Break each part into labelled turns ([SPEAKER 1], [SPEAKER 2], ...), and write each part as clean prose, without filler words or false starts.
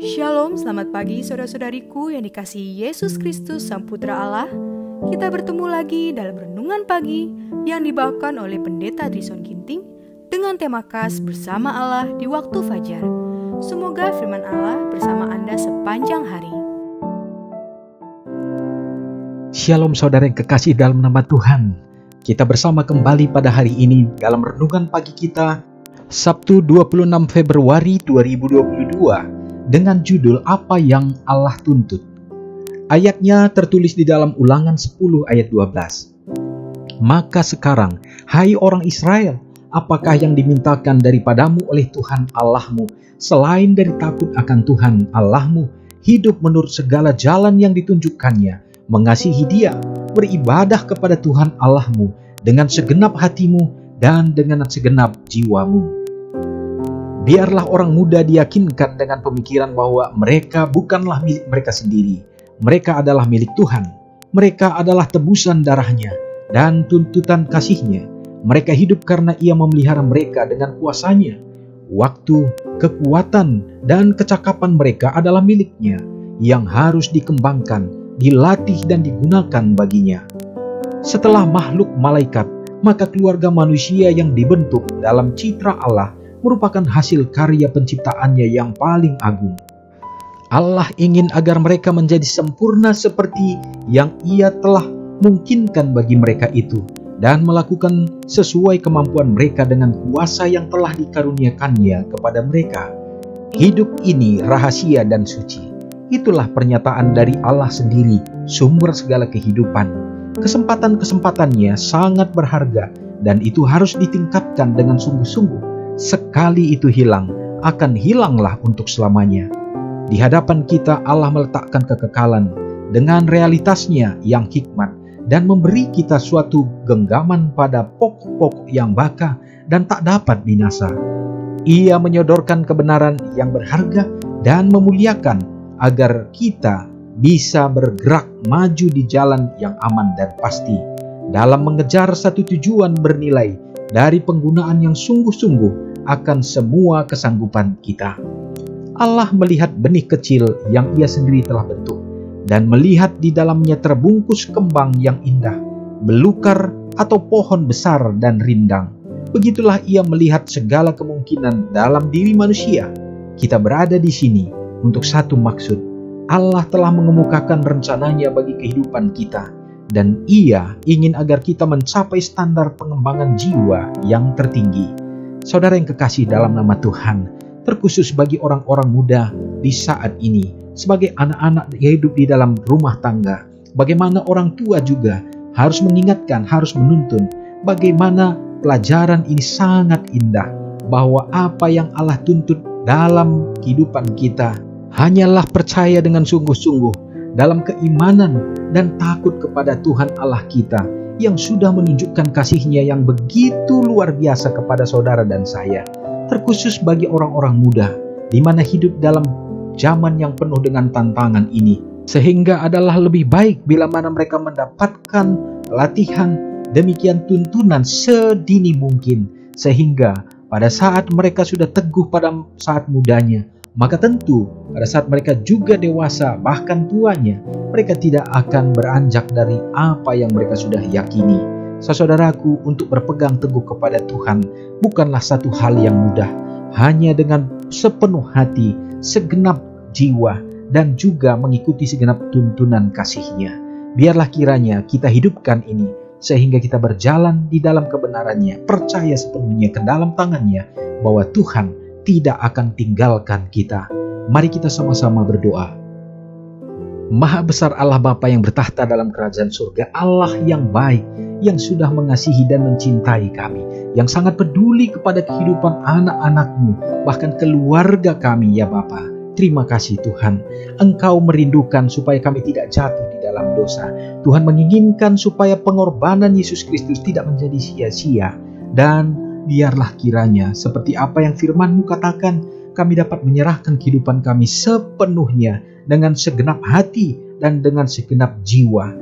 [SPEAKER 1] Shalom, selamat pagi saudara-saudariku yang dikasihi Yesus Kristus Sang Putra Allah. Kita bertemu lagi dalam Renungan Pagi yang dibawakan oleh Pendeta Trison Ginting dengan tema khas Bersama Allah di Waktu Fajar. Semoga firman Allah bersama Anda sepanjang hari.
[SPEAKER 2] Shalom saudara yang kekasih dalam nama Tuhan. Kita bersama kembali pada hari ini dalam Renungan Pagi kita Sabtu 26 Februari 2022 dengan judul Apa yang Allah Tuntut. Ayatnya tertulis di dalam Ulangan 10 ayat 12. Maka sekarang, hai orang Israel, apakah yang dimintakan daripadamu oleh Tuhan Allahmu, selain dari takut akan Tuhan Allahmu, hidup menurut segala jalan yang ditunjukkannya, mengasihi Dia, beribadah kepada Tuhan Allahmu dengan segenap hatimu dan dengan segenap jiwamu. Biarlah orang muda diyakinkan dengan pemikiran bahwa mereka bukanlah milik mereka sendiri. Mereka adalah milik Tuhan. Mereka adalah tebusan darahnya dan tuntutan kasihnya. Mereka hidup karena Ia memelihara mereka dengan kuasanya. Waktu, kekuatan, dan kecakapan mereka adalah miliknya yang harus dikembangkan, dilatih dan digunakan baginya. Setelah makhluk malaikat, maka keluarga manusia yang dibentuk dalam citra Allah merupakan hasil karya penciptaannya yang paling agung. Allah ingin agar mereka menjadi sempurna seperti yang Ia telah mungkinkan bagi mereka itu dan melakukan sesuai kemampuan mereka dengan kuasa yang telah dikaruniakannya kepada mereka. Hidup ini rahasia dan suci. Itulah pernyataan dari Allah sendiri, sumber segala kehidupan. Kesempatan-kesempatannya sangat berharga dan itu harus ditingkatkan dengan sungguh-sungguh. Sekali itu hilang, akan hilanglah untuk selamanya. Di hadapan kita Allah meletakkan kekekalan dengan realitasnya yang hikmat dan memberi kita suatu genggaman pada pokok-pokok yang baka dan tak dapat binasa. Ia menyodorkan kebenaran yang berharga dan memuliakan agar kita bisa bergerak maju di jalan yang aman dan pasti dalam mengejar satu tujuan bernilai dari penggunaan yang sungguh-sungguh akan semua kesanggupan kita. Allah melihat benih kecil yang Ia sendiri telah bentuk dan melihat di dalamnya terbungkus kembang yang indah, belukar atau pohon besar dan rindang. Begitulah Ia melihat segala kemungkinan dalam diri manusia. Kita berada di sini untuk satu maksud. Allah telah mengemukakan rencananya bagi kehidupan kita dan Ia ingin agar kita mencapai standar pengembangan jiwa yang tertinggi. Saudara yang kekasih dalam nama Tuhan, terkhusus bagi orang-orang muda di saat ini, sebagai anak-anak yang hidup di dalam rumah tangga, bagaimana orang tua juga harus mengingatkan, harus menuntun, bagaimana pelajaran ini sangat indah, bahwa apa yang Allah tuntut dalam kehidupan kita, hanyalah percaya dengan sungguh-sungguh, dalam keimanan dan takut kepada Tuhan Allah kita, yang sudah menunjukkan kasih-Nya yang begitu luar biasa kepada saudara dan saya. Terkhusus bagi orang-orang muda, di mana hidup dalam zaman yang penuh dengan tantangan ini. Sehingga adalah lebih baik bila mana mereka mendapatkan latihan demikian tuntunan sedini mungkin. Sehingga pada saat mereka sudah teguh pada saat mudanya, maka tentu pada saat mereka juga dewasa bahkan tuanya, mereka tidak akan beranjak dari apa yang mereka sudah yakini. Saudaraku, untuk berpegang teguh kepada Tuhan bukanlah satu hal yang mudah. Hanya dengan sepenuh hati, segenap jiwa, dan juga mengikuti segenap tuntunan kasih-Nya. Biarlah kiranya kita hidupkan ini, sehingga kita berjalan di dalam kebenarannya, percaya sepenuhnya ke dalam tangan-Nya, bahwa Tuhan tidak akan tinggalkan kita. Mari kita sama-sama berdoa. Maha besar Allah Bapa yang bertahta dalam kerajaan surga, Allah yang baik, yang sudah mengasihi dan mencintai kami, yang sangat peduli kepada kehidupan anak-anak-Mu, bahkan keluarga kami ya Bapa. Terima kasih Tuhan, Engkau merindukan supaya kami tidak jatuh di dalam dosa. Tuhan menginginkan supaya pengorbanan Yesus Kristus tidak menjadi sia-sia. Dan biarlah kiranya seperti apa yang firman-Mu katakan, kami dapat menyerahkan kehidupan kami sepenuhnya dengan segenap hati dan dengan segenap jiwa.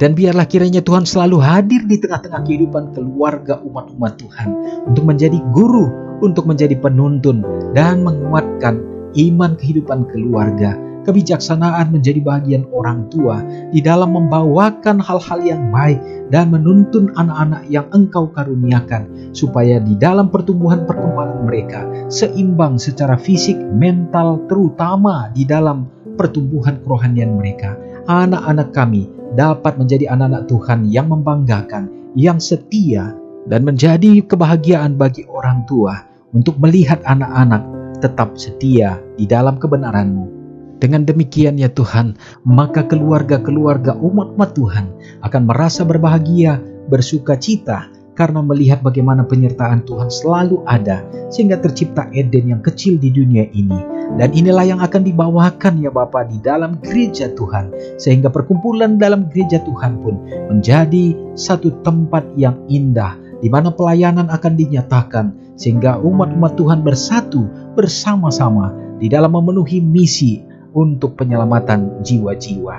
[SPEAKER 2] Dan biarlah kiranya Tuhan selalu hadir di tengah-tengah kehidupan keluarga umat-umat Tuhan untuk menjadi guru, untuk menjadi penuntun dan menguatkan iman kehidupan keluarga, kebijaksanaan menjadi bagian orang tua di dalam membawakan hal-hal yang baik dan menuntun anak-anak yang Engkau karuniakan, supaya di dalam pertumbuhan perkembangan mereka seimbang secara fisik, mental, terutama di dalam pertumbuhan kerohanian mereka. Anak-anak kami dapat menjadi anak-anak Tuhan yang membanggakan, yang setia, dan menjadi kebahagiaan bagi orang tua untuk melihat anak-anak tetap setia di dalam kebenaran-Mu. Dengan demikian ya Tuhan, maka keluarga-keluarga umat-umat Tuhan akan merasa berbahagia, bersuka cita, karena melihat bagaimana penyertaan Tuhan selalu ada, sehingga tercipta Eden yang kecil di dunia ini. Dan inilah yang akan dibawakan ya Bapa di dalam gereja Tuhan, sehingga perkumpulan dalam gereja Tuhan pun menjadi satu tempat yang indah, di mana pelayanan akan dinyatakan, sehingga umat-umat Tuhan bersatu bersama-sama di dalam memenuhi misi untuk penyelamatan jiwa-jiwa.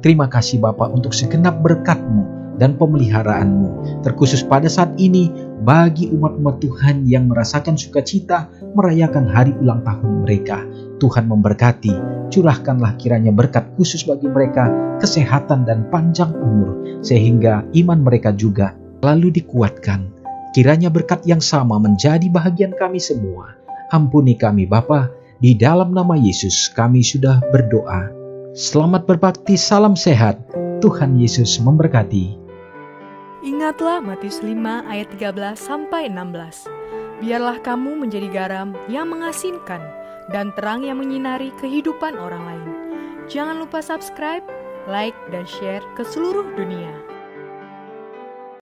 [SPEAKER 2] Terima kasih Bapa untuk segenap berkat-Mu dan pemeliharaan-Mu, terkhusus pada saat ini bagi umat-umat Tuhan yang merasakan sukacita merayakan hari ulang tahun mereka. Tuhan memberkati, curahkanlah kiranya berkat khusus bagi mereka, kesehatan dan panjang umur, sehingga iman mereka juga lalu dikuatkan. Kiranya berkat yang sama menjadi bahagian kami semua. Ampuni kami Bapa, di dalam nama Yesus kami sudah berdoa. Selamat berbakti, salam sehat. Tuhan Yesus memberkati.
[SPEAKER 1] Ingatlah Matius 5 ayat 13-16. Biarlah kamu menjadi garam yang mengasinkan dan terang yang menyinari kehidupan orang lain. Jangan lupa subscribe, like, dan share ke seluruh dunia.